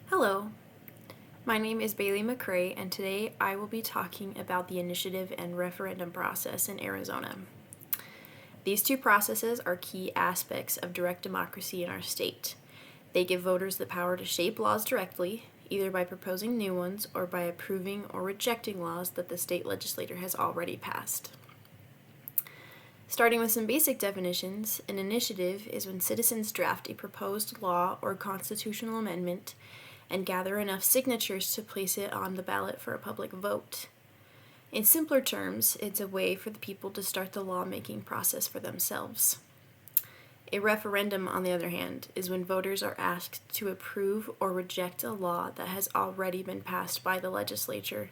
Hello, my name is Bailey McCrae, and today I will be talking about the initiative and referendum process in Arizona. These two processes are key aspects of direct democracy in our state. They give voters the power to shape laws directly, either by proposing new ones or by approving or rejecting laws that the state legislature has already passed. Starting with some basic definitions, an initiative is when citizens draft a proposed law or constitutional amendment and gather enough signatures to place it on the ballot for a public vote. In simpler terms, it's a way for the people to start the lawmaking process for themselves. A referendum, on the other hand, is when voters are asked to approve or reject a law that has already been passed by the legislature.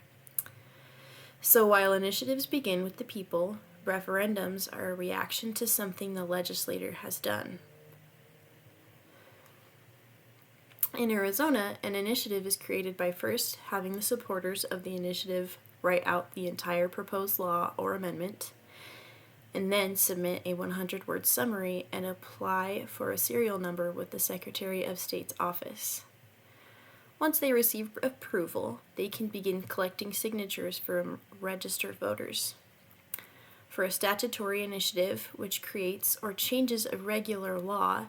So while initiatives begin with the people, referendums are a reaction to something the legislator has done. In Arizona, an initiative is created by first having the supporters of the initiative write out the entire proposed law or amendment, and then submit a 100-word summary and apply for a serial number with the Secretary of State's office. Once they receive approval, they can begin collecting signatures from registered voters. For a statutory initiative, which creates or changes a regular law,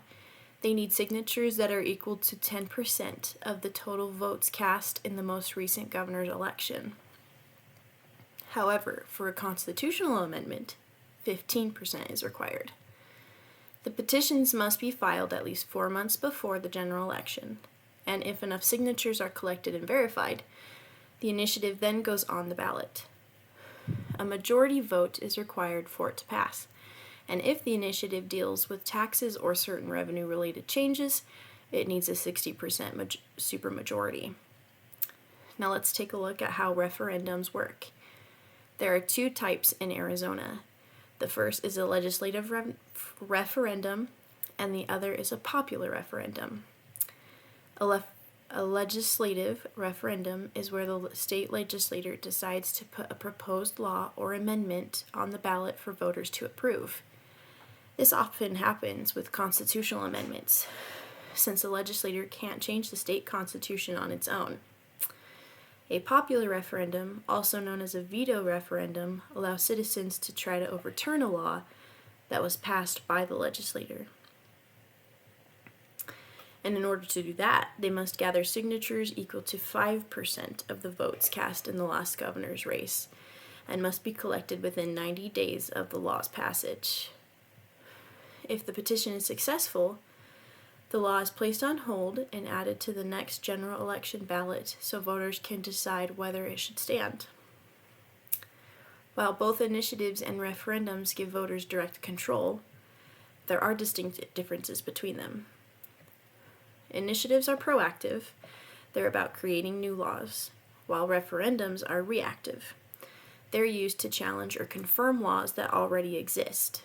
they need signatures that are equal to 10% of the total votes cast in the most recent governor's election. However, for a constitutional amendment, 15% is required. The petitions must be filed at least 4 months before the general election, and if enough signatures are collected and verified, the initiative then goes on the ballot. A majority vote is required for it to pass, and if the initiative deals with taxes or certain revenue-related changes, it needs a 60% supermajority. Now let's take a look at how referendums work. There are two types in Arizona. The first is a legislative referendum, and the other is a popular referendum. A legislative referendum is where the state legislature decides to put a proposed law or amendment on the ballot for voters to approve. This often happens with constitutional amendments, since the legislature can't change the state constitution on its own. A popular referendum, also known as a veto referendum, allows citizens to try to overturn a law that was passed by the legislature. And in order to do that, they must gather signatures equal to 5% of the votes cast in the last governor's race, and must be collected within 90 days of the law's passage. If the petition is successful, the law is placed on hold and added to the next general election ballot so voters can decide whether it should stand. While both initiatives and referendums give voters direct control, there are distinct differences between them. Initiatives are proactive. They're about creating new laws, while referendums are reactive. They're used to challenge or confirm laws that already exist.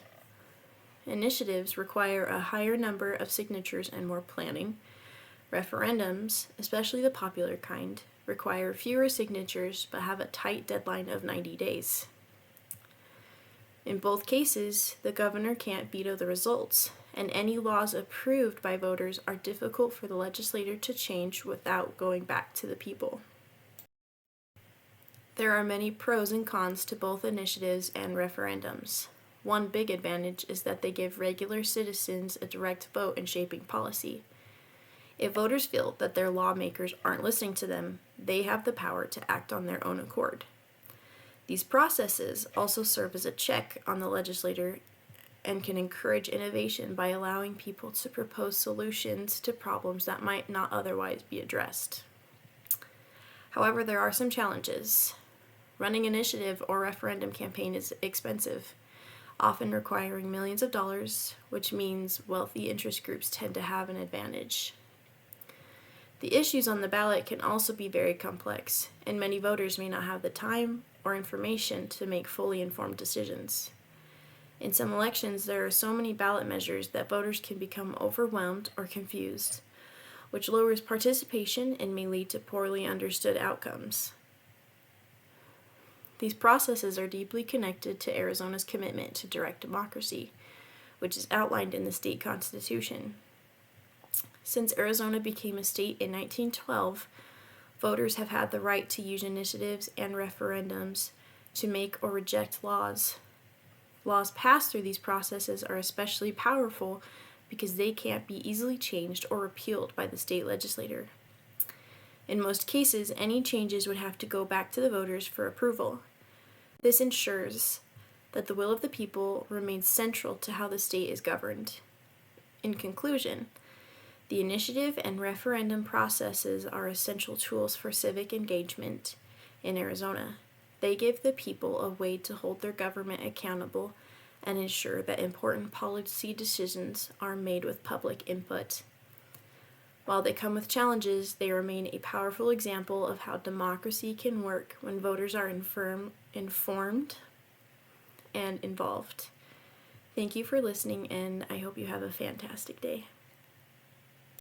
Initiatives require a higher number of signatures and more planning. Referendums, especially the popular kind, require fewer signatures but have a tight deadline of 90 days. In both cases, the governor can't veto the results, and any laws approved by voters are difficult for the legislature to change without going back to the people. There are many pros and cons to both initiatives and referendums. One big advantage is that they give regular citizens a direct vote in shaping policy. If voters feel that their lawmakers aren't listening to them, they have the power to act on their own accord. These processes also serve as a check on the legislature and can encourage innovation by allowing people to propose solutions to problems that might not otherwise be addressed. However, there are some challenges. Running an initiative or referendum campaign is expensive, often requiring millions of dollars, which means wealthy interest groups tend to have an advantage. The issues on the ballot can also be very complex, and many voters may not have the time or information to make fully informed decisions. In some elections, there are so many ballot measures that voters can become overwhelmed or confused, which lowers participation and may lead to poorly understood outcomes. These processes are deeply connected to Arizona's commitment to direct democracy, which is outlined in the state constitution. Since Arizona became a state in 1912, voters have had the right to use initiatives and referendums to make or reject laws. Laws passed through these processes are especially powerful because they can't be easily changed or repealed by the state legislature. In most cases, any changes would have to go back to the voters for approval. This ensures that the will of the people remains central to how the state is governed. In conclusion, the initiative and referendum processes are essential tools for civic engagement in Arizona. They give the people a way to hold their government accountable and ensure that important policy decisions are made with public input. While they come with challenges, they remain a powerful example of how democracy can work when voters are informed and involved. Thank you for listening, and I hope you have a fantastic day.